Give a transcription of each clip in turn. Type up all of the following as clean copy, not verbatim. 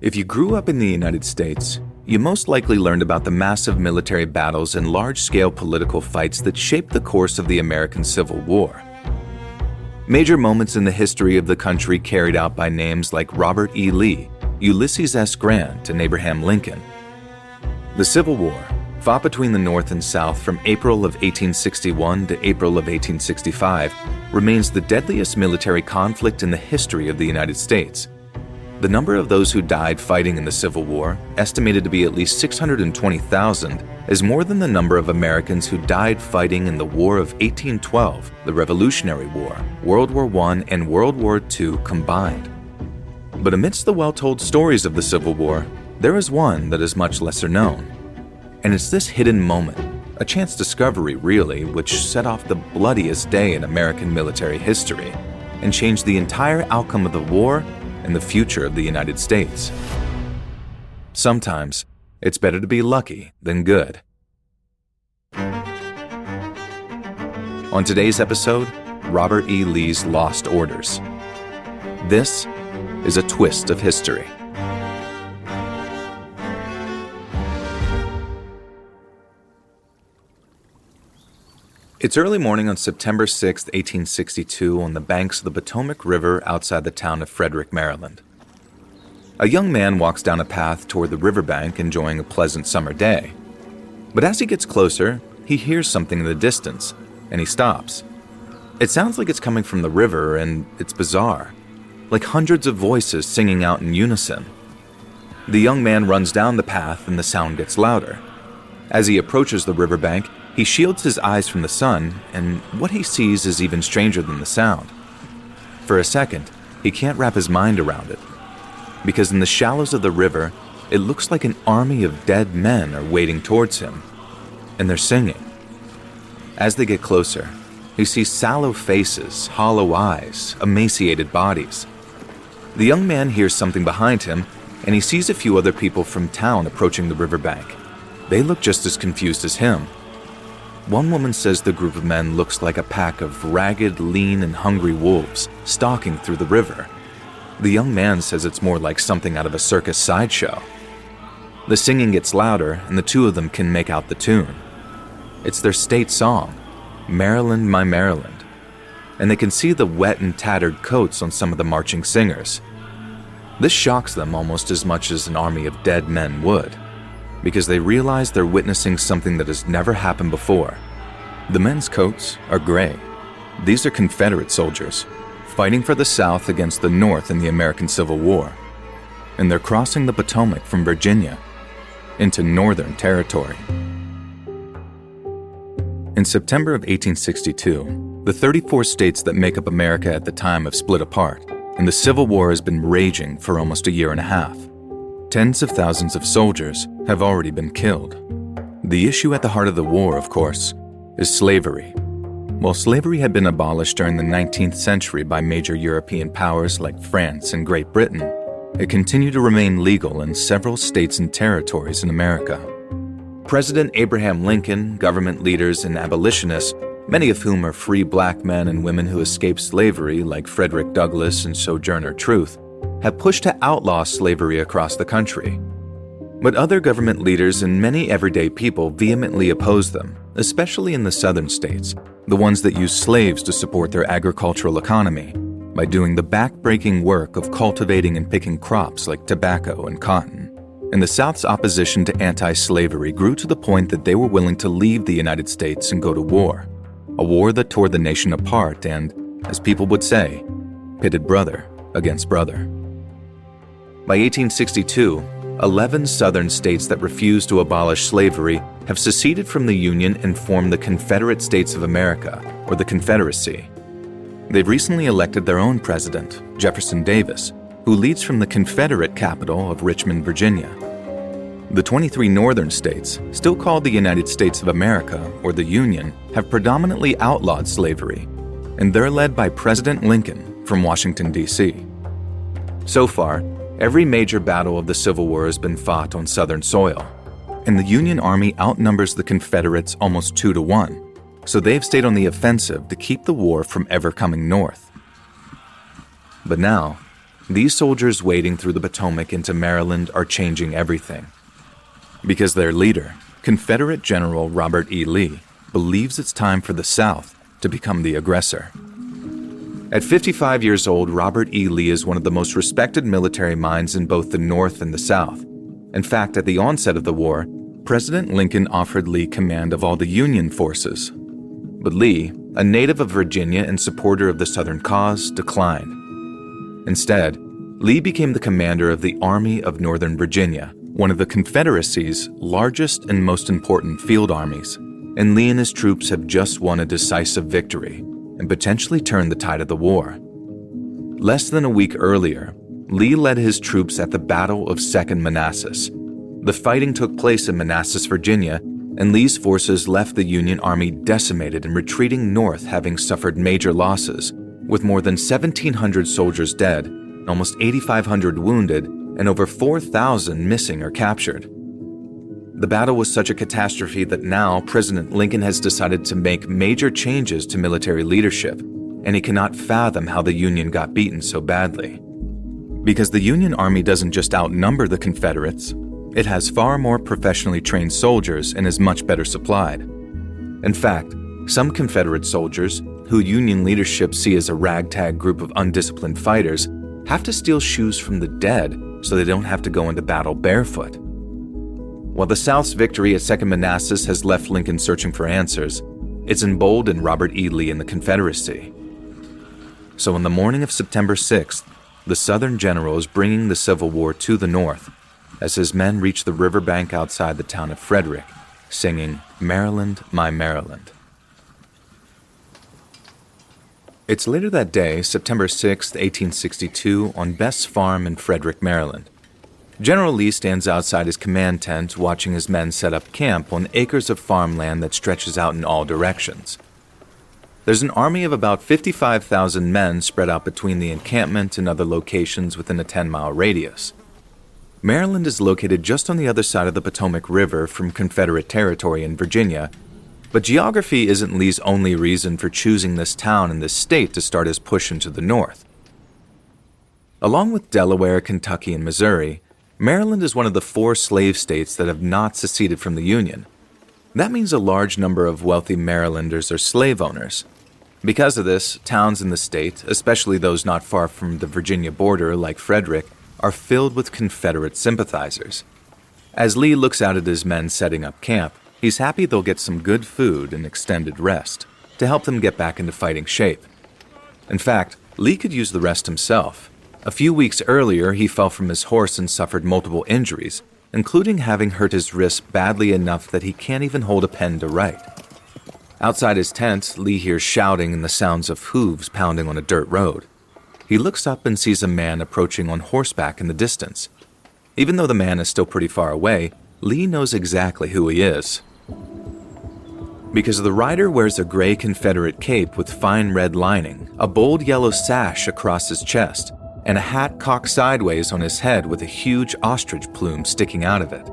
If you grew up in the United States, you most likely learned about the massive military battles and large-scale political fights that shaped the course of the American Civil War. Major moments in the history of the country carried out by names like Robert E. Lee, Ulysses S. Grant, and Abraham Lincoln. The Civil War, fought between the North and South from April of 1861 to April of 1865, remains the deadliest military conflict in the history of the United States. The number of those who died fighting in the Civil War, estimated to be at least 620,000, is more than the number of Americans who died fighting in the War of 1812, the Revolutionary War, World War I, and World War II combined. But amidst the well-told stories of the Civil War, there is one that is much lesser known. And it's this hidden moment, a chance discovery really, which set off the bloodiest day in American military history and changed the entire outcome of the war and the future of the United States. Sometimes, it's better to be lucky than good. On today's episode, Robert E. Lee's Lost Orders. This is a twist of history. It's early morning on September 6, 1862, on the banks of the Potomac River outside the town of Frederick, Maryland. A young man walks down a path toward the riverbank enjoying a pleasant summer day. But as he gets closer, he hears something in the distance, and he stops. It sounds like it's coming from the river, and it's bizarre, like hundreds of voices singing out in unison. The young man runs down the path, and the sound gets louder. As he approaches the riverbank, he shields his eyes from the sun, and what he sees is even stranger than the sound. For a second, he can't wrap his mind around it, because in the shallows of the river, it looks like an army of dead men are wading towards him, and they're singing. As they get closer, he sees sallow faces, hollow eyes, emaciated bodies. The young man hears something behind him, and he sees a few other people from town approaching the riverbank. They look just as confused as him. One woman says the group of men looks like a pack of ragged, lean, and hungry wolves stalking through the river. The young man says it's more like something out of a circus sideshow. The singing gets louder, and the two of them can make out the tune. It's their state song, Maryland, My Maryland, and they can see the wet and tattered coats on some of the marching singers. This shocks them almost as much as an army of dead men would, because they realize they're witnessing something that has never happened before. The men's coats are gray. These are Confederate soldiers, fighting for the South against the North in the American Civil War. And they're crossing the Potomac from Virginia into Northern territory. In September of 1862, the 34 states that make up America at the time have split apart, and the Civil War has been raging for almost a year and a half. Tens of thousands of soldiers have already been killed. The issue at the heart of the war, of course, is slavery. While slavery had been abolished during the 19th century by major European powers like France and Great Britain, it continued to remain legal in several states and territories in America. President Abraham Lincoln, government leaders, and abolitionists, many of whom are free black men and women who escaped slavery like Frederick Douglass and Sojourner Truth, have pushed to outlaw slavery across the country. But other government leaders and many everyday people vehemently oppose them, especially in the southern states, the ones that use slaves to support their agricultural economy, by doing the back-breaking work of cultivating and picking crops like tobacco and cotton. And the South's opposition to anti-slavery grew to the point that they were willing to leave the United States and go to war, a war that tore the nation apart and, as people would say, pitted brother against brother. By 1862, 11 southern states that refused to abolish slavery have seceded from the Union and formed the Confederate States of America, or the Confederacy. They've recently elected their own president, Jefferson Davis, who leads from the Confederate capital of Richmond, Virginia. The 23 northern states, still called the United States of America, or the Union, have predominantly outlawed slavery, and they're led by President Lincoln from Washington, D.C. So far, every major battle of the Civil War has been fought on Southern soil, and the Union Army outnumbers the Confederates almost 2-1, so they've stayed on the offensive to keep the war from ever coming north. But now, these soldiers wading through the Potomac into Maryland are changing everything. Because their leader, Confederate General Robert E. Lee, believes it's time for the South to become the aggressor. At 55 years old, Robert E. Lee is one of the most respected military minds in both the North and the South. In fact, at the onset of the war, President Lincoln offered Lee command of all the Union forces. But Lee, a native of Virginia and supporter of the Southern cause, declined. Instead, Lee became the commander of the Army of Northern Virginia, one of the Confederacy's largest and most important field armies, and Lee and his troops have just won a decisive victory and potentially turned the tide of the war. Less than a week earlier, Lee led his troops at the Battle of Second Manassas. The fighting took place in Manassas, Virginia, and Lee's forces left the Union Army decimated and retreating north, having suffered major losses, with more than 1,700 soldiers dead, almost 8,500 wounded, and over 4,000 missing or captured. The battle was such a catastrophe that now President Lincoln has decided to make major changes to military leadership, and he cannot fathom how the Union got beaten so badly. Because the Union Army doesn't just outnumber the Confederates, it has far more professionally trained soldiers and is much better supplied. In fact, some Confederate soldiers, who Union leadership see as a ragtag group of undisciplined fighters, have to steal shoes from the dead so they don't have to go into battle barefoot. While the South's victory at Second Manassas has left Lincoln searching for answers, it's emboldened Robert E. Lee and the Confederacy. So on the morning of September 6th, the Southern general is bringing the Civil War to the North as his men reach the riverbank outside the town of Frederick, singing, "Maryland, My Maryland." It's later that day, September 6, 1862, on Bess Farm in Frederick, Maryland. General Lee stands outside his command tent watching his men set up camp on acres of farmland that stretches out in all directions. There's an army of about 55,000 men spread out between the encampment and other locations within a 10-mile radius. Maryland is located just on the other side of the Potomac River from Confederate territory in Virginia, but geography isn't Lee's only reason for choosing this town and this state to start his push into the North. Along with Delaware, Kentucky, and Missouri, Maryland is one of the 4 slave states that have not seceded from the Union. That means a large number of wealthy Marylanders are slave owners. Because of this, towns in the state, especially those not far from the Virginia border like Frederick, are filled with Confederate sympathizers. As Lee looks out at his men setting up camp, he's happy they'll get some good food and extended rest to help them get back into fighting shape. In fact, Lee could use the rest himself. A few weeks earlier, he fell from his horse and suffered multiple injuries, including having hurt his wrist badly enough that he can't even hold a pen to write. Outside his tent, Lee hears shouting and the sounds of hooves pounding on a dirt road. He looks up and sees a man approaching on horseback in the distance. Even though the man is still pretty far away, Lee knows exactly who he is. Because the rider wears a gray Confederate cape with fine red lining, a bold yellow sash across his chest, and a hat cocked sideways on his head with a huge ostrich plume sticking out of it.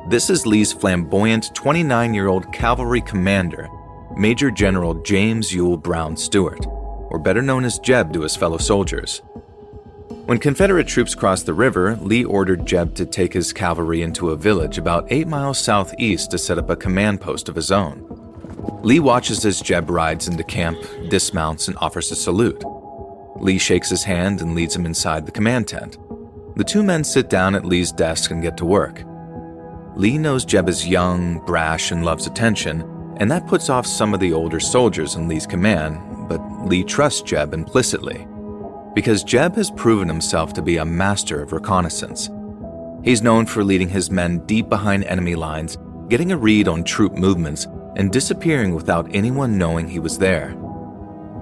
This is Lee's flamboyant 29-year-old cavalry commander, Major General James Ewell Brown Stewart, or better known as Jeb to his fellow soldiers. When Confederate troops crossed the river, Lee ordered Jeb to take his cavalry into a village about 8 miles southeast to set up a command post of his own. Lee watches as Jeb rides into camp, dismounts, and offers a salute. Lee shakes his hand and leads him inside the command tent. The 2 men sit down at Lee's desk and get to work. Lee knows Jeb is young, brash, and loves attention, and that puts off some of the older soldiers in Lee's command, but Lee trusts Jeb implicitly, because Jeb has proven himself to be a master of reconnaissance. He's known for leading his men deep behind enemy lines, getting a read on troop movements, and disappearing without anyone knowing he was there.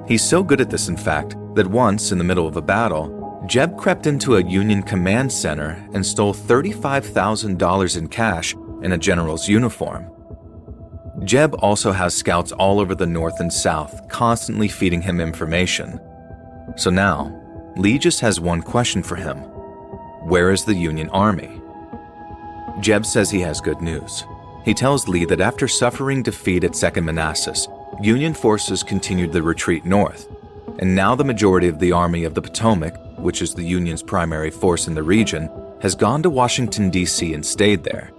He's so good at this, in fact, that once, in the middle of a battle, Jeb crept into a Union command center and stole $35,000 in cash and a general's uniform. Jeb also has scouts all over the North and South, constantly feeding him information. So now, Lee just has one question for him. Where is the Union Army? Jeb says he has good news. He tells Lee that after suffering defeat at Second Manassas, Union forces continued the retreat north, and now the majority of the Army of the Potomac which is the Union's primary force in the region, has gone to Washington, D.C. and stayed there.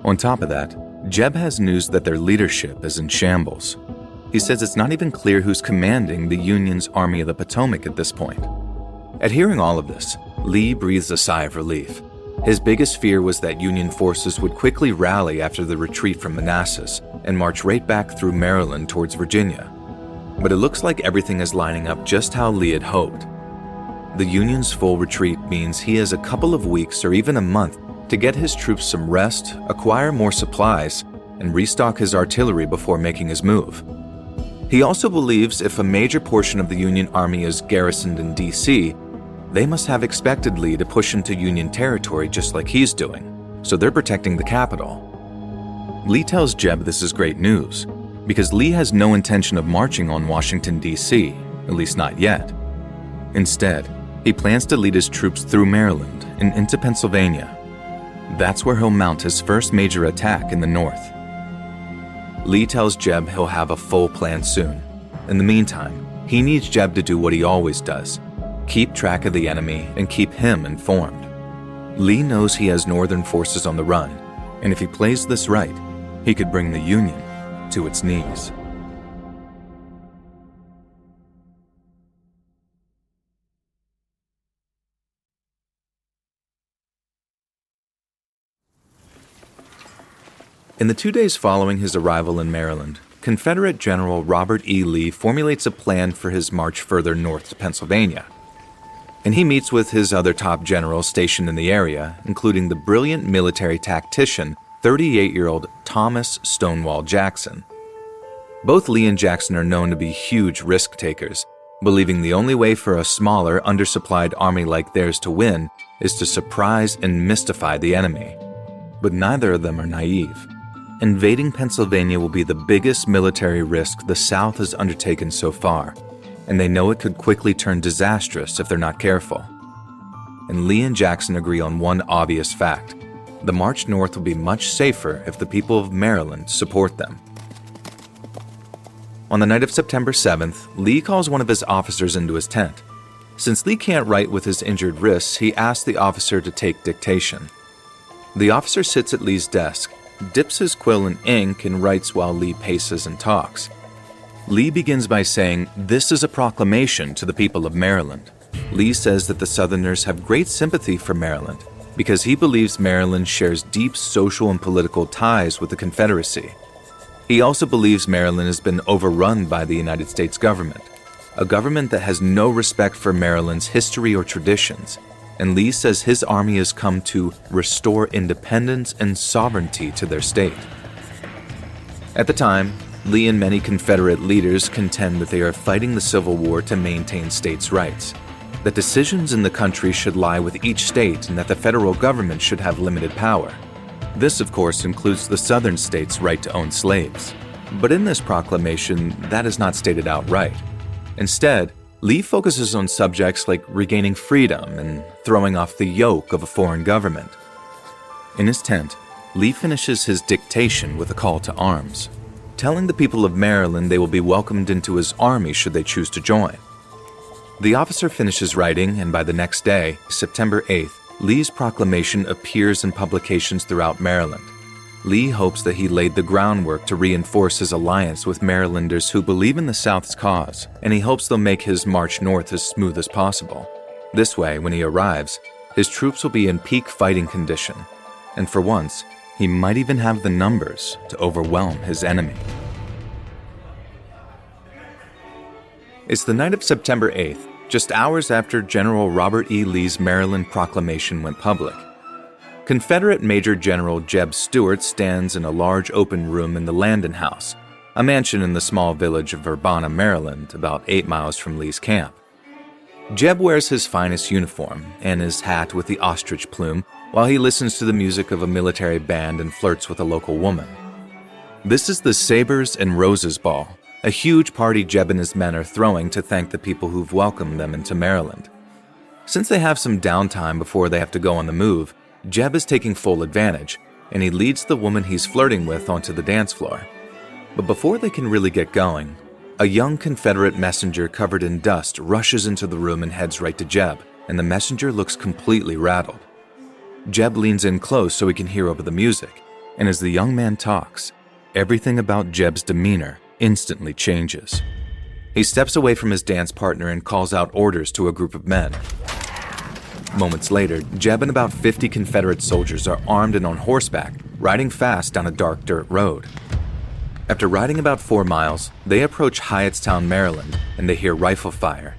On top of that, Jeb has news that their leadership is in shambles. He says it's not even clear who's commanding the Union's Army of the Potomac at this point. At hearing all of this, Lee breathes a sigh of relief. His biggest fear was that Union forces would quickly rally after the retreat from Manassas and march right back through Maryland towards Virginia. But it looks like everything is lining up just how Lee had hoped. The Union's full retreat means he has a couple of weeks or even a month to get his troops some rest, acquire more supplies, and restock his artillery before making his move. He also believes if a major portion of the Union Army is garrisoned in D.C., they must have expected Lee to push into Union territory just like he's doing, so they're protecting the capital. Lee tells Jeb this is great news, because Lee has no intention of marching on Washington, D.C., at least not yet. Instead, he plans to lead his troops through Maryland and into Pennsylvania. That's where he'll mount his first major attack in the north. Lee tells Jeb he'll have a full plan soon. In the meantime, he needs Jeb to do what he always does: keep track of the enemy and keep him informed. Lee knows he has Northern forces on the run, and if he plays this right, he could bring the Union to its knees. In the 2 days following his arrival in Maryland, Confederate General Robert E. Lee formulates a plan for his march further north to Pennsylvania. And he meets with his other top generals stationed in the area, including the brilliant military tactician, 38-year-old Thomas Stonewall Jackson. Both Lee and Jackson are known to be huge risk-takers, believing the only way for a smaller, undersupplied army like theirs to win is to surprise and mystify the enemy. But neither of them are naive. Invading Pennsylvania will be the biggest military risk the South has undertaken so far, and they know it could quickly turn disastrous if they're not careful. And Lee and Jackson agree on one obvious fact: the march north will be much safer if the people of Maryland support them. On the night of September 7th, Lee calls one of his officers into his tent. Since Lee can't write with his injured wrists, he asks the officer to take dictation. The officer sits at Lee's desk, dips his quill in ink, and writes while Lee paces and talks. Lee begins by saying, "This is a proclamation to the people of Maryland." Lee says that the Southerners have great sympathy for Maryland because he believes Maryland shares deep social and political ties with the Confederacy. He also believes Maryland has been overrun by the United States government, a government that has no respect for Maryland's history or traditions, and Lee says his army has come to restore independence and sovereignty to their state. At the time, Lee and many Confederate leaders contend that they are fighting the Civil War to maintain states' rights, that decisions in the country should lie with each state, and that the federal government should have limited power. This, of course, includes the southern states' right to own slaves. But in this proclamation, that is not stated outright. Instead, Lee focuses on subjects like regaining freedom and throwing off the yoke of a foreign government. In his tent, Lee finishes his dictation with a call to arms, telling the people of Maryland they will be welcomed into his army should they choose to join. The officer finishes writing, and by the next day, September 8th, Lee's proclamation appears in publications throughout Maryland. Lee hopes that he laid the groundwork to reinforce his alliance with Marylanders who believe in the South's cause, and he hopes they'll make his march north as smooth as possible. This way, when he arrives, his troops will be in peak fighting condition, and for once, he might even have the numbers to overwhelm his enemy. It's the night of September 8th, just hours after General Robert E. Lee's Maryland proclamation went public. Confederate Major General Jeb Stuart stands in a large open room in the Landon House, a mansion in the small village of Urbana, Maryland, about 8 miles from Lee's camp. Jeb wears his finest uniform and his hat with the ostrich plume while he listens to the music of a military band and flirts with a local woman. This is the Sabres and Roses Ball, a huge party Jeb and his men are throwing to thank the people who've welcomed them into Maryland. Since they have some downtime before they have to go on the move, Jeb is taking full advantage, and he leads the woman he's flirting with onto the dance floor. But before they can really get going, a young Confederate messenger covered in dust rushes into the room and heads right to Jeb and the messenger looks completely rattled. Jeb leans in close so he can hear over the music, and as the young man talks, everything about Jeb's demeanor instantly changes. He steps away from his dance partner and calls out orders to a group of men. Moments later, Jeb and about 50 Confederate soldiers are armed and on horseback, riding fast down a dark dirt road. After riding about 4 miles, they approach Hyattstown, Maryland, and they hear rifle fire.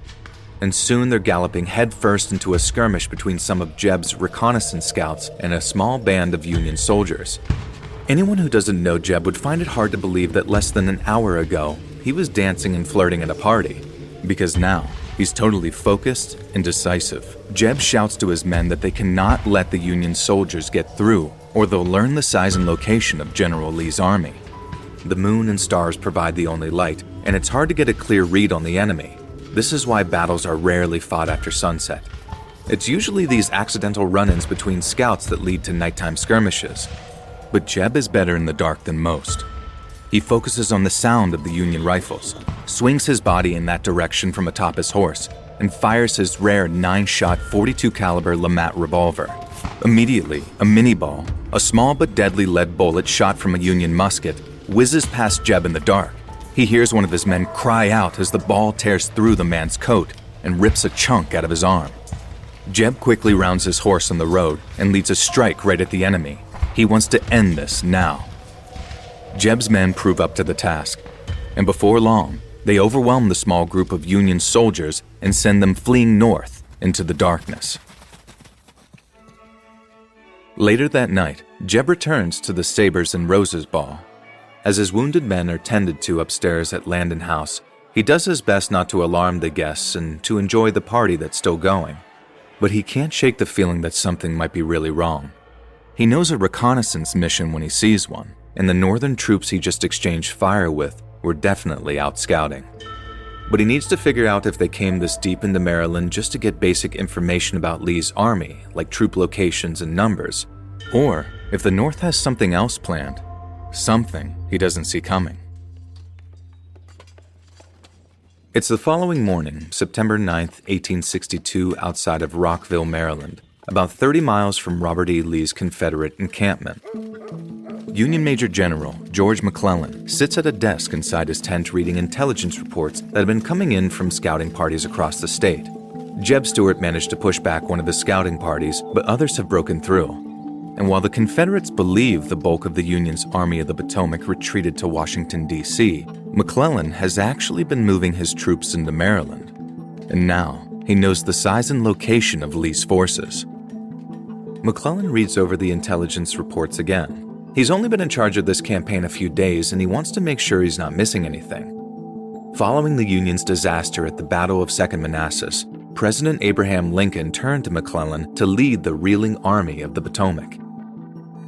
And soon they're galloping headfirst into a skirmish between some of Jeb's reconnaissance scouts and a small band of Union soldiers. Anyone who doesn't know Jeb would find it hard to believe that less than an hour ago, he was dancing and flirting at a party, because now he's totally focused and decisive. Jeb shouts to his men that they cannot let the Union soldiers get through, or they'll learn the size and location of General Lee's army. The moon and stars provide the only light, and it's hard to get a clear read on the enemy. This is why battles are rarely fought after sunset. It's usually these accidental run-ins between scouts that lead to nighttime skirmishes. But Jeb is better in the dark than most. He focuses on the sound of the Union rifles, swings his body in that direction from atop his horse, and fires his rare 9-shot 42 caliber LeMat revolver. Immediately, a mini-ball, a small but deadly lead bullet shot from a Union musket, whizzes past Jeb in the dark. He hears one of his men cry out as the ball tears through the man's coat and rips a chunk out of his arm. Jeb quickly rounds his horse on the road and leads a strike right at the enemy. He wants to end this now. Jeb's men prove up to the task, and before long, they overwhelm the small group of Union soldiers and send them fleeing north into the darkness. Later that night, Jeb returns to the Sabres and Roses Ball. As his wounded men are tended to upstairs at Landon House, he does his best not to alarm the guests and to enjoy the party that's still going. But he can't shake the feeling that something might be really wrong. He knows a reconnaissance mission when he sees one, and the northern troops he just exchanged fire with were definitely out scouting. But he needs to figure out if they came this deep into Maryland just to get basic information about Lee's army, like troop locations and numbers, or if the North has something else planned, something he doesn't see coming. It's the following morning, September 9th, 1862, outside of Rockville, Maryland, about 30 miles from Robert E. Lee's Confederate encampment. Union Major General George McClellan sits at a desk inside his tent reading intelligence reports that have been coming in from scouting parties across the state. Jeb Stuart managed to push back one of the scouting parties, but others have broken through. And while the Confederates believe the bulk of the Union's Army of the Potomac retreated to Washington, D.C., McClellan has actually been moving his troops into Maryland. And now, he knows the size and location of Lee's forces. McClellan reads over the intelligence reports again. He's only been in charge of this campaign a few days, and he wants to make sure he's not missing anything. Following the Union's disaster at the Battle of Second Manassas, President Abraham Lincoln turned to McClellan to lead the reeling Army of the Potomac.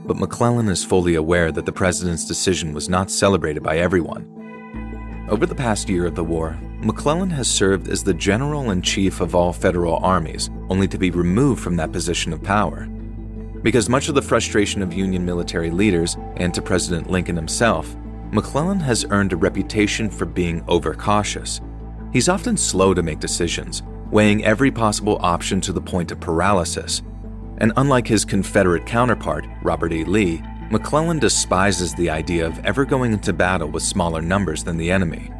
But McClellan is fully aware that the president's decision was not celebrated by everyone. Over the past year of the war, McClellan has served as the general-in-chief of all federal armies, only to be removed from that position of power. Because much of the frustration of Union military leaders, and to President Lincoln himself, McClellan has earned a reputation for being overcautious. He's often slow to make decisions, weighing every possible option to the point of paralysis. And unlike his Confederate counterpart, Robert E. Lee, McClellan despises the idea of ever going into battle with smaller numbers than the enemy.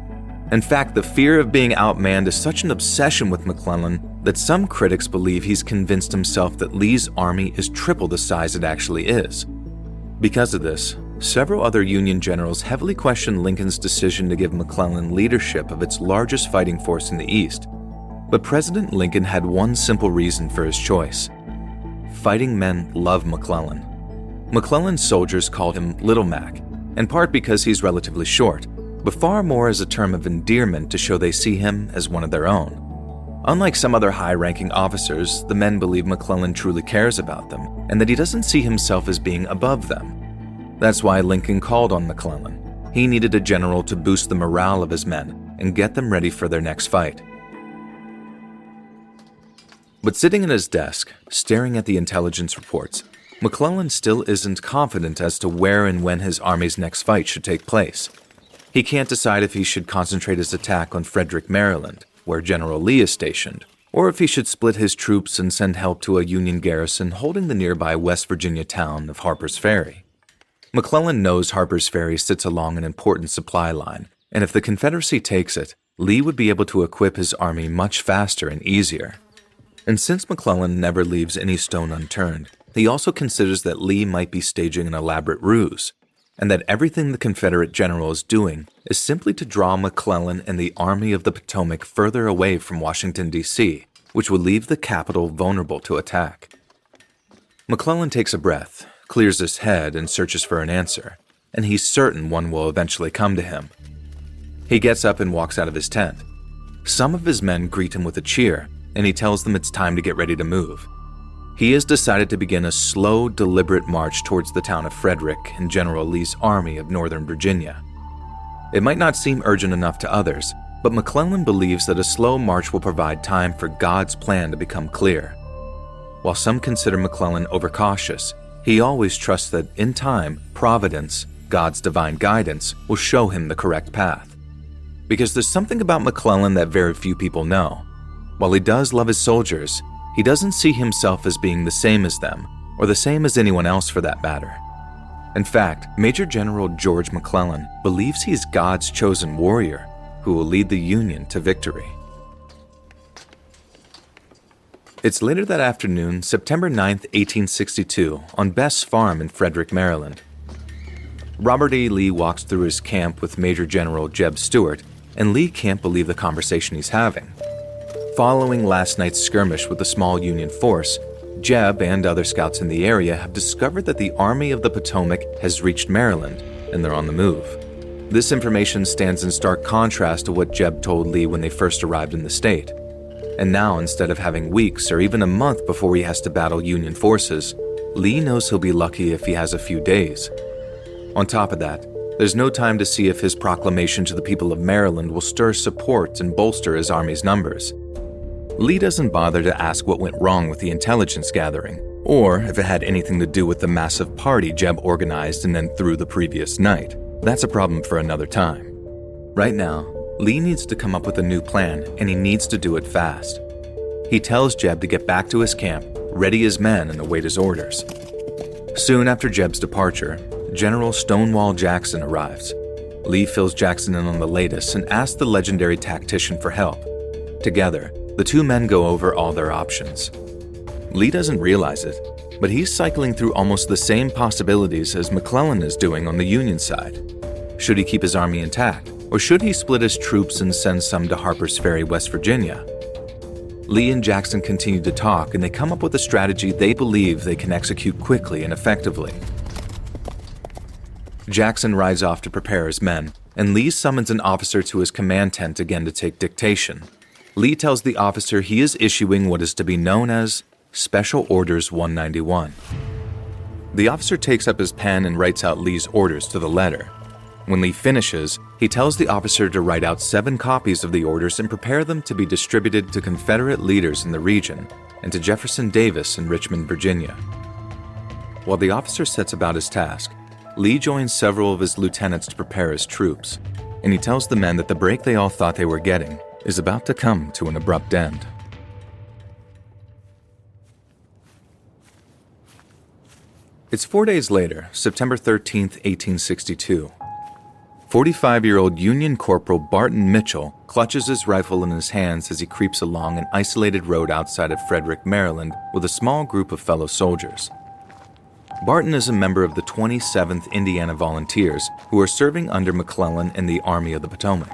In fact, the fear of being outmanned is such an obsession with McClellan that some critics believe he's convinced himself that Lee's army is triple the size it actually is. Because of this, several other Union generals heavily questioned Lincoln's decision to give McClellan leadership of its largest fighting force in the East. But President Lincoln had one simple reason for his choice. Fighting men love McClellan. McClellan's soldiers called him Little Mac, in part because he's relatively short, but far more as a term of endearment to show they see him as one of their own. Unlike some other high-ranking officers, the men believe McClellan truly cares about them, and that he doesn't see himself as being above them. That's why Lincoln called on McClellan. He needed a general to boost the morale of his men and get them ready for their next fight. But sitting at his desk, staring at the intelligence reports, McClellan still isn't confident as to where and when his army's next fight should take place. He can't decide if he should concentrate his attack on Frederick, Maryland, where General Lee is stationed, or if he should split his troops and send help to a Union garrison holding the nearby West Virginia town of Harper's Ferry. McClellan knows Harper's Ferry sits along an important supply line, and if the Confederacy takes it, Lee would be able to equip his army much faster and easier. And since McClellan never leaves any stone unturned, he also considers that Lee might be staging an elaborate ruse, and that everything the Confederate general is doing is simply to draw McClellan and the Army of the Potomac further away from Washington, D.C., which would leave the capital vulnerable to attack. McClellan takes a breath, clears his head, and searches for an answer, and he's certain one will eventually come to him. He gets up and walks out of his tent. Some of his men greet him with a cheer, and he tells them it's time to get ready to move. He has decided to begin a slow, deliberate march towards the town of Frederick and General Lee's army of Northern Virginia. It might not seem urgent enough to others, but McClellan believes that a slow march will provide time for God's plan to become clear. While some consider McClellan overcautious, he always trusts that in time, Providence, God's divine guidance, will show him the correct path. Because there's something about McClellan that very few people know. While he does love his soldiers, he doesn't see himself as being the same as them, or the same as anyone else for that matter. In fact, Major General George McClellan believes he's God's chosen warrior who will lead the Union to victory. It's later that afternoon, September 9, 1862, on Beth's farm in Frederick, Maryland. Robert E. Lee walks through his camp with Major General Jeb Stuart, and Lee can't believe the conversation he's having. Following last night's skirmish with a small Union force, Jeb and other scouts in the area have discovered that the Army of the Potomac has reached Maryland, and they're on the move. This information stands in stark contrast to what Jeb told Lee when they first arrived in the state. And now, instead of having weeks or even a month before he has to battle Union forces, Lee knows he'll be lucky if he has a few days. On top of that, there's no time to see if his proclamation to the people of Maryland will stir support and bolster his army's numbers. Lee doesn't bother to ask what went wrong with the intelligence gathering, or if it had anything to do with the massive party Jeb organized and then threw the previous night. That's a problem for another time. Right now, Lee needs to come up with a new plan, and he needs to do it fast. He tells Jeb to get back to his camp, ready his men, and await his orders. Soon after Jeb's departure, General Stonewall Jackson arrives. Lee fills Jackson in on the latest and asks the legendary tactician for help. Together, the two men go over all their options. Lee doesn't realize it, but he's cycling through almost the same possibilities as McClellan is doing on the Union side. Should he keep his army intact, or should he split his troops and send some to Harper's Ferry, West Virginia? Lee and Jackson continue to talk, and they come up with a strategy they believe they can execute quickly and effectively. Jackson rides off to prepare his men, and Lee summons an officer to his command tent again to take dictation. Lee tells the officer he is issuing what is to be known as Special Orders 191. The officer takes up his pen and writes out Lee's orders to the letter. When Lee finishes, he tells the officer to write out 7 copies of the orders and prepare them to be distributed to Confederate leaders in the region and to Jefferson Davis in Richmond, Virginia. While the officer sets about his task, Lee joins several of his lieutenants to prepare his troops, and he tells the men that the break they all thought they were getting is about to come to an abrupt end. It's 4 days later, September 13th, 1862. 45-year-old Union Corporal Barton Mitchell clutches his rifle in his hands as he creeps along an isolated road outside of Frederick, Maryland, with a small group of fellow soldiers. Barton is a member of the 27th Indiana Volunteers who are serving under McClellan in the Army of the Potomac.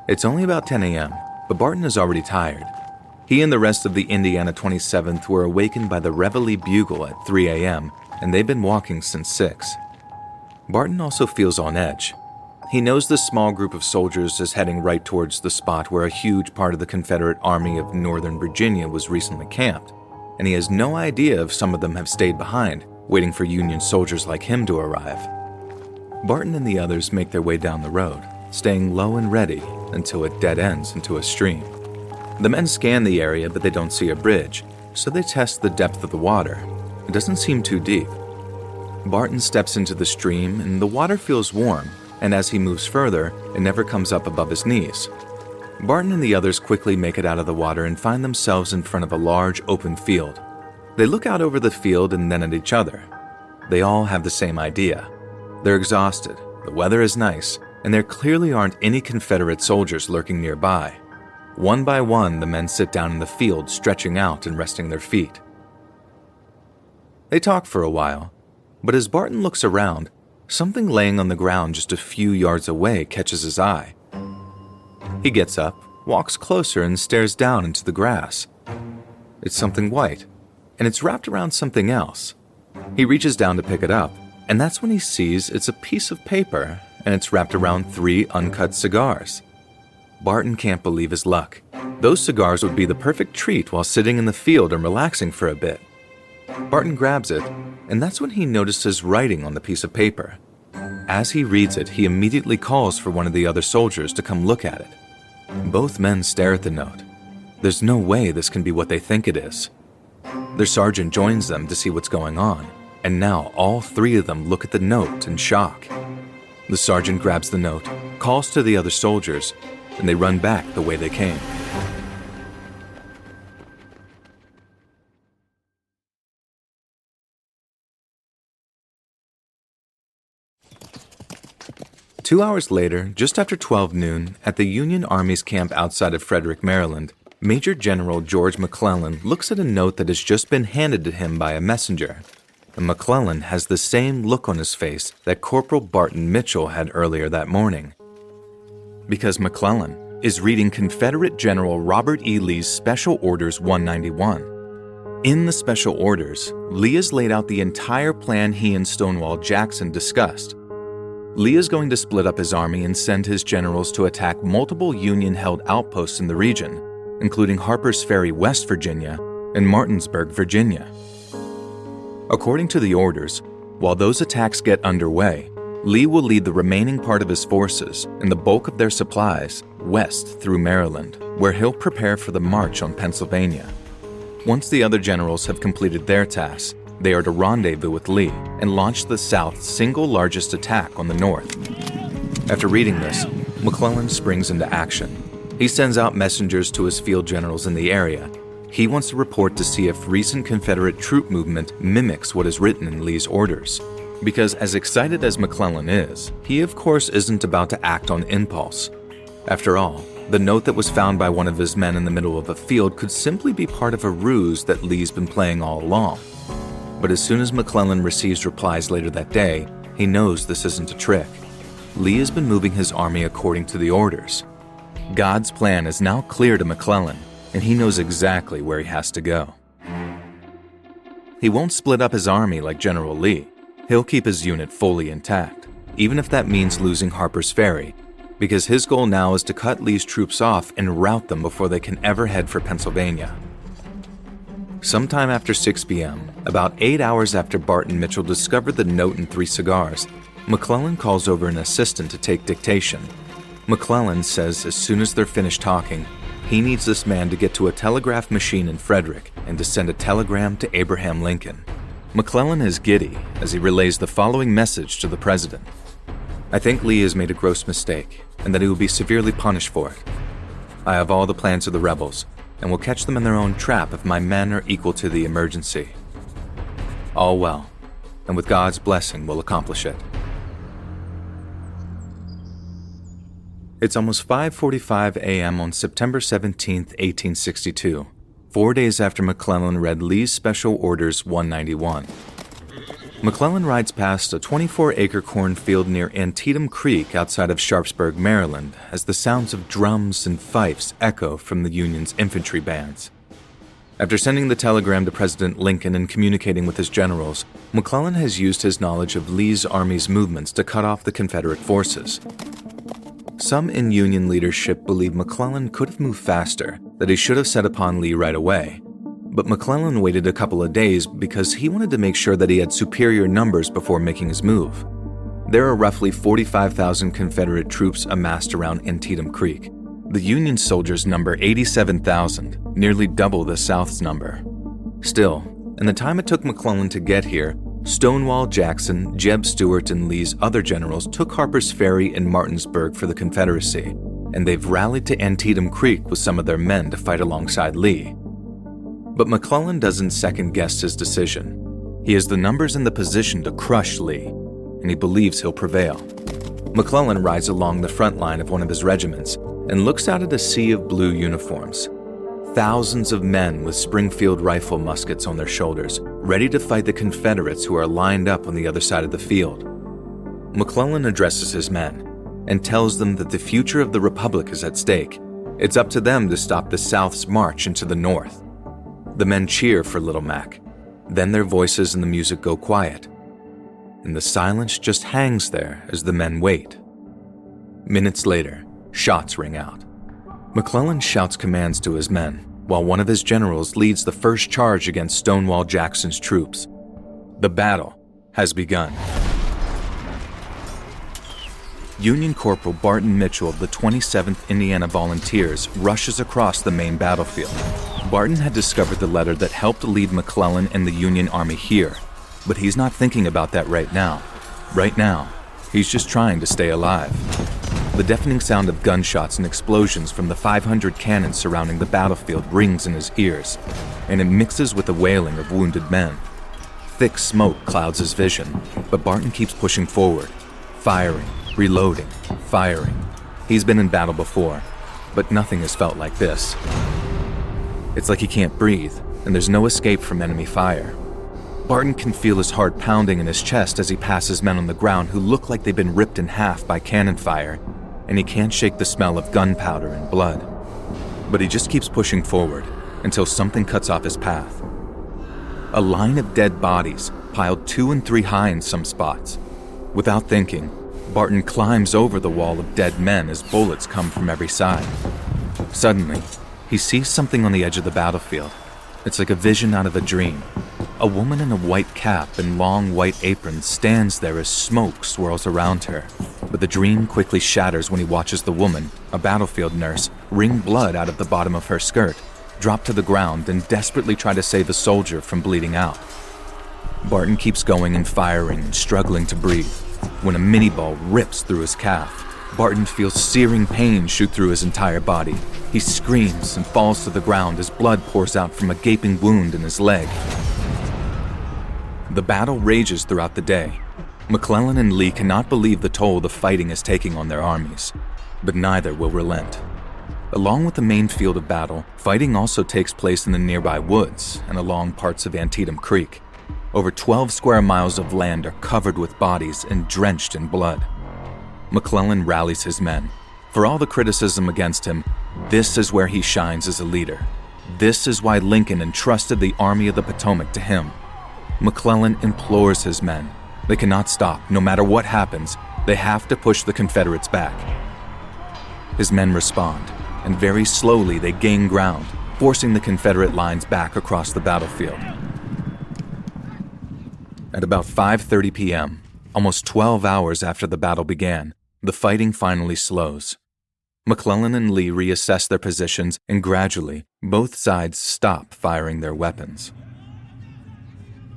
It's only about 10 a.m., but Barton is already tired. He and the rest of the Indiana 27th were awakened by the Reveille bugle at 3 a.m., and they've been walking since 6. Barton also feels on edge. He knows this small group of soldiers is heading right towards the spot where a huge part of the Confederate Army of Northern Virginia was recently camped, and he has no idea if some of them have stayed behind, waiting for Union soldiers like him to arrive. Barton and the others make their way down the road, staying low and ready until it dead ends into a stream. The men scan the area, but they don't see a bridge, so they test the depth of the water. It doesn't seem too deep. Barton steps into the stream, and the water feels warm, and as he moves further, it never comes up above his knees. Barton and the others quickly make it out of the water and find themselves in front of a large open field. They look out over the field and then at each other. They all have the same idea. They're exhausted, the weather is nice, and there clearly aren't any Confederate soldiers lurking nearby. One by one, the men sit down in the field, stretching out and resting their feet. They talk for a while, but as Barton looks around, something laying on the ground just a few yards away catches his eye. He gets up, walks closer, and stares down into the grass. It's something white, and it's wrapped around something else. He reaches down to pick it up, and that's when he sees it's a piece of paper, and it's wrapped around 3 uncut cigars. Barton can't believe his luck. Those cigars would be the perfect treat while sitting in the field and relaxing for a bit. Barton grabs it, and that's when he notices writing on the piece of paper. As he reads it, he immediately calls for one of the other soldiers to come look at it. Both men stare at the note. There's no way this can be what they think it is. Their sergeant joins them to see what's going on, and now all 3 of them look at the note in shock. The sergeant grabs the note, calls to the other soldiers, and they run back the way they came. Two hours later, just after 12 noon, at the Union Army's camp outside of Frederick, Maryland, Major General George McClellan looks at a note that has just been handed to him by a messenger. And McClellan has the same look on his face that Corporal Barton Mitchell had earlier that morning. Because McClellan is reading Confederate General Robert E. Lee's Special Orders 191. In the Special Orders, Lee has laid out the entire plan he and Stonewall Jackson discussed. Lee is going to split up his army and send his generals to attack multiple Union-held outposts in the region, including Harper's Ferry, West Virginia, and Martinsburg, Virginia. According to the orders, while those attacks get underway, Lee will lead the remaining part of his forces and the bulk of their supplies west through Maryland, where he'll prepare for the march on Pennsylvania. Once the other generals have completed their tasks, they are to rendezvous with Lee and launch the South's single largest attack on the North. After reading this, McClellan springs into action. He sends out messengers to his field generals in the area. He wants to report to see if recent Confederate troop movement mimics what is written in Lee's orders. Because as excited as McClellan is, he of course isn't about to act on impulse. After all, the note that was found by one of his men in the middle of a field could simply be part of a ruse that Lee's been playing all along. But as soon as McClellan receives replies later that day, he knows this isn't a trick. Lee has been moving his army according to the orders. God's plan is now clear to McClellan, and he knows exactly where he has to go. He won't split up his army like General Lee. He'll keep his unit fully intact, even if that means losing Harper's Ferry, because his goal now is to cut Lee's troops off and rout them before they can ever head for Pennsylvania. Sometime after 6 p.m., about 8 hours after Barton Mitchell discovered the note and 3 cigars, McClellan calls over an assistant to take dictation. McClellan says as soon as they're finished talking, he needs this man to get to a telegraph machine in Frederick and to send a telegram to Abraham Lincoln. McClellan is giddy as he relays the following message to the president. I think Lee has made a gross mistake and that he will be severely punished for it. I have all the plans of the rebels and will catch them in their own trap if my men are equal to the emergency. All well, and with God's blessing we'll accomplish it. It's almost 5:45 a.m. on September 17, 1862, 4 days after McClellan read Lee's Special Orders 191. McClellan rides past a 24-acre cornfield near Antietam Creek outside of Sharpsburg, Maryland, as the sounds of drums and fifes echo from the Union's infantry bands. After sending the telegram to President Lincoln and communicating with his generals, McClellan has used his knowledge of Lee's army's movements to cut off the Confederate forces. Some in Union leadership believe McClellan could have moved faster, that he should have set upon Lee right away. But McClellan waited a couple of days because he wanted to make sure that he had superior numbers before making his move. There are roughly 45,000 Confederate troops amassed around Antietam Creek. The Union soldiers number 87,000, nearly double the South's number. Still, in the time it took McClellan to get here, Stonewall Jackson, Jeb Stuart, and Lee's other generals took Harper's Ferry and Martinsburg for the Confederacy, and they've rallied to Antietam Creek with some of their men to fight alongside Lee. But McClellan doesn't second-guess his decision. He has the numbers and the position to crush Lee, and he believes he'll prevail. McClellan rides along the front line of one of his regiments and looks out at a sea of blue uniforms. Thousands of men with Springfield rifle muskets on their shoulders, ready to fight the Confederates who are lined up on the other side of the field. McClellan addresses his men and tells them that the future of the Republic is at stake. It's up to them to stop the South's march into the North. The men cheer for Little Mac. Then their voices and the music go quiet, and the silence just hangs there as the men wait. Minutes later, shots ring out. McClellan shouts commands to his men, while one of his generals leads the first charge against Stonewall Jackson's troops. The battle has begun. Union Corporal Barton Mitchell of the 27th Indiana Volunteers rushes across the main battlefield. Barton had discovered the letter that helped lead McClellan and the Union Army here, but he's not thinking about that right now. Right now, he's just trying to stay alive. The deafening sound of gunshots and explosions from the 500 cannons surrounding the battlefield rings in his ears, and it mixes with the wailing of wounded men. Thick smoke clouds his vision, but Barton keeps pushing forward, firing, reloading, firing. He's been in battle before, but nothing has felt like this. It's like he can't breathe, and there's no escape from enemy fire. Barton can feel his heart pounding in his chest as he passes men on the ground who look like they've been ripped in half by cannon fire, and he can't shake the smell of gunpowder and blood. But he just keeps pushing forward until something cuts off his path. A line of dead bodies, piled 2 and 3 high in some spots. Without thinking, Barton climbs over the wall of dead men as bullets come from every side. Suddenly, he sees something on the edge of the battlefield. It's like a vision out of a dream. A woman in a white cap and long white apron stands there as smoke swirls around her. But the dream quickly shatters when he watches the woman, a battlefield nurse, wring blood out of the bottom of her skirt, drop to the ground, and desperately try to save a soldier from bleeding out. Barton keeps going and firing and struggling to breathe. When a mini-ball rips through his calf, Barton feels searing pain shoot through his entire body. He screams and falls to the ground as blood pours out from a gaping wound in his leg. The battle rages throughout the day. McClellan and Lee cannot believe the toll the fighting is taking on their armies, but neither will relent. Along with the main field of battle, fighting also takes place in the nearby woods and along parts of Antietam Creek. Over 12 square miles of land are covered with bodies and drenched in blood. McClellan rallies his men. For all the criticism against him, this is where he shines as a leader. This is why Lincoln entrusted the Army of the Potomac to him. McClellan implores his men. They cannot stop. No matter what happens, they have to push the Confederates back. His men respond, and very slowly they gain ground, forcing the Confederate lines back across the battlefield. At about 5:30 p.m., almost 12 hours after the battle began, the fighting finally slows. McClellan and Lee reassess their positions, and gradually, both sides stop firing their weapons.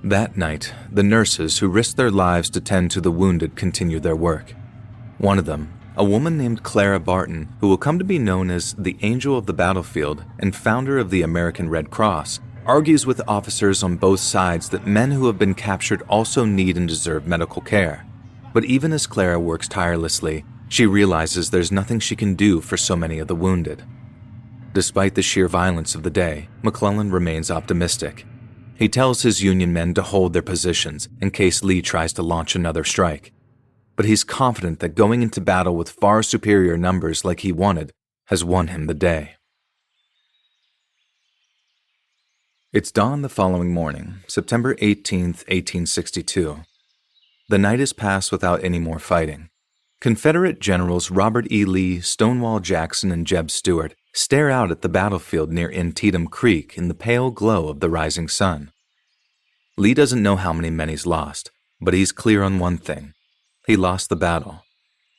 That night, the nurses who risked their lives to tend to the wounded continue their work. One of them, a woman named Clara Barton, who will come to be known as the Angel of the Battlefield and founder of the American Red Cross, argues with officers on both sides that men who have been captured also need and deserve medical care. But even as Clara works tirelessly, she realizes there's nothing she can do for so many of the wounded. Despite the sheer violence of the day, McClellan remains optimistic. He tells his Union men to hold their positions in case Lee tries to launch another strike. But he's confident that going into battle with far superior numbers like he wanted has won him the day. It's dawn the following morning, September 18th, 1862. The night has passed without any more fighting. Confederate Generals Robert E. Lee, Stonewall Jackson, and Jeb Stuart stare out at the battlefield near Antietam Creek in the pale glow of the rising sun. Lee doesn't know how many men he's lost, but he's clear on one thing. He lost the battle.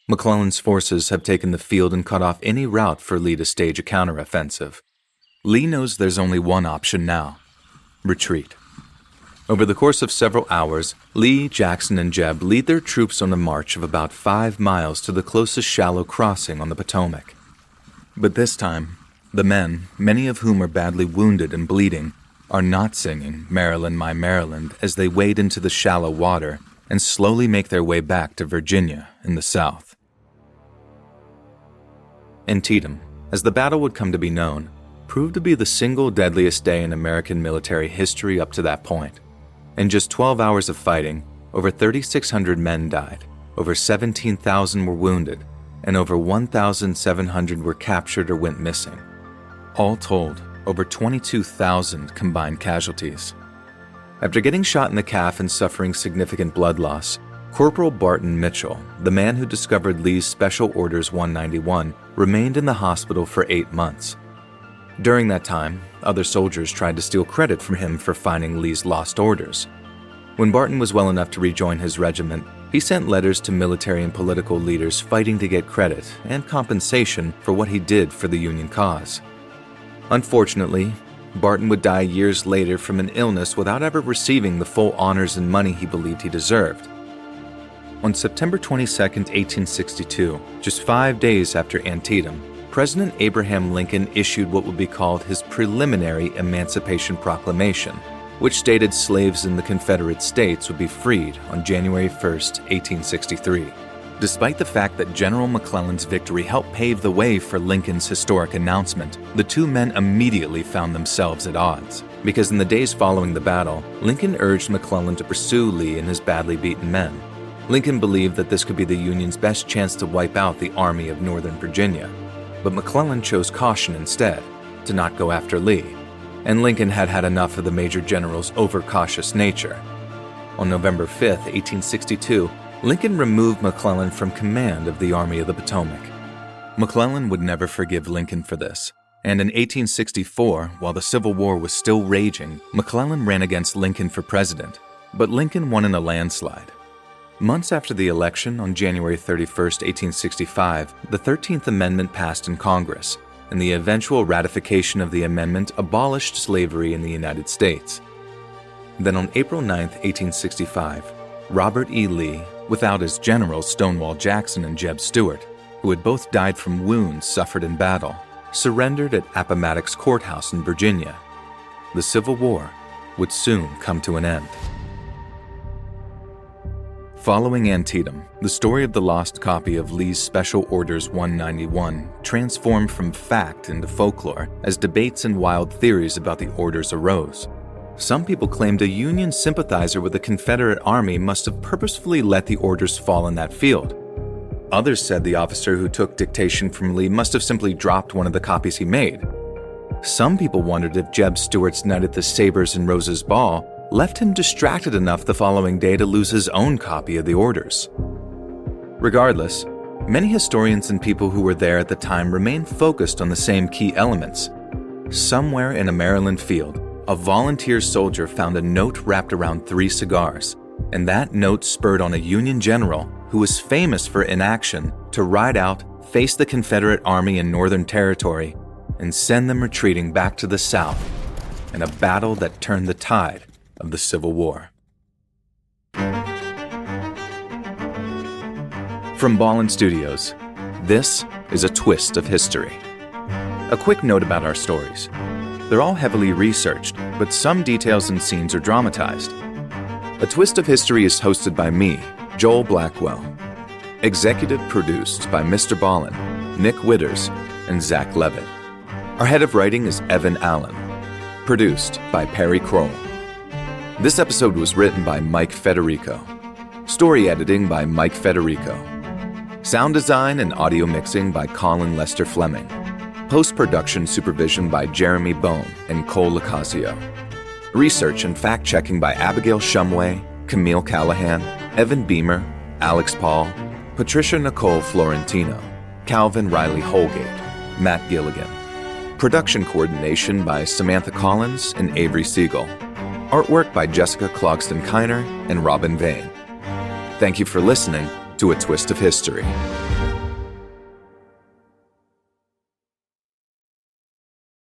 McClellan's forces have taken the field and cut off any route for Lee to stage a counteroffensive. Lee knows there's only one option now: retreat. Over the course of several hours, Lee, Jackson, and Jeb lead their troops on a march of about 5 miles to the closest shallow crossing on the Potomac. But this time, the men, many of whom are badly wounded and bleeding, are not singing Maryland, My Maryland as they wade into the shallow water and slowly make their way back to Virginia in the South. Antietam, as the battle would come to be known, proved to be the single deadliest day in American military history up to that point. In just 12 hours of fighting, over 3,600 men died, over 17,000 were wounded, and over 1,700 were captured or went missing. All told, over 22,000 combined casualties. After getting shot in the calf and suffering significant blood loss, Corporal Barton Mitchell, the man who discovered Lee's Special Orders 191, remained in the hospital for 8 months. During that time, other soldiers tried to steal credit from him for finding Lee's lost orders. When Barton was well enough to rejoin his regiment, he sent letters to military and political leaders fighting to get credit and compensation for what he did for the Union cause. Unfortunately, Barton would die years later from an illness without ever receiving the full honors and money he believed he deserved. On September 22, 1862, just 5 days after Antietam, President Abraham Lincoln issued what would be called his preliminary Emancipation Proclamation, which stated slaves in the Confederate States would be freed on January 1, 1863. Despite the fact that General McClellan's victory helped pave the way for Lincoln's historic announcement, the two men immediately found themselves at odds, because in the days following the battle, Lincoln urged McClellan to pursue Lee and his badly beaten men. Lincoln believed that this could be the Union's best chance to wipe out the Army of Northern Virginia, but McClellan chose caution instead, to not go after Lee, and Lincoln had had enough of the Major General's overcautious nature. On November 5, 1862, Lincoln removed McClellan from command of the Army of the Potomac. McClellan would never forgive Lincoln for this, and in 1864, while the Civil War was still raging, McClellan ran against Lincoln for president, but Lincoln won in a landslide. Months after the election, on January 31, 1865, the 13th Amendment passed in Congress, and the eventual ratification of the amendment abolished slavery in the United States. Then on April 9, 1865, Robert E. Lee, without his generals Stonewall Jackson and Jeb Stuart, who had both died from wounds suffered in battle, surrendered at Appomattox Courthouse in Virginia. The Civil War would soon come to an end. Following Antietam, the story of the lost copy of Lee's Special Orders 191 transformed from fact into folklore as debates and wild theories about the orders arose. Some people claimed a Union sympathizer with the Confederate Army must have purposefully let the orders fall in that field. Others said the officer who took dictation from Lee must have simply dropped one of the copies he made. Some people wondered if Jeb Stuart's night at the Sabres and Roses Ball left him distracted enough the following day to lose his own copy of the orders. Regardless, many historians and people who were there at the time remain focused on the same key elements. Somewhere in a Maryland field, a volunteer soldier found a note wrapped around 3 cigars, and that note spurred on a Union general who was famous for inaction to ride out, face the Confederate Army in Northern Territory, and send them retreating back to the South in a battle that turned the tide of the Civil War. From Ballin Studios, this is A Twist of History. A quick note about our stories. They're all heavily researched, but some details and scenes are dramatized. A Twist of History is hosted by me, Joel Blackwell. Executive produced by Mr. Ballin, Nick Witters, and Zach Levitt. Our head of writing is Evan Allen. Produced by Perry Kroll. This episode was written by Mike Federico. Story editing by Mike Federico. Sound design and audio mixing by Colin Lester Fleming. Post-production supervision by Jeremy Bone and Cole Lacazio. Research and fact-checking by Abigail Shumway, Camille Callahan, Evan Beamer, Alex Paul, Patricia Nicole Florentino, Calvin Riley Holgate, Matt Gilligan. Production coordination by Samantha Collins and Avery Siegel. Artwork by Jessica Clogston-Kiner and Robin Vane. Thank you for listening to A Twist of History.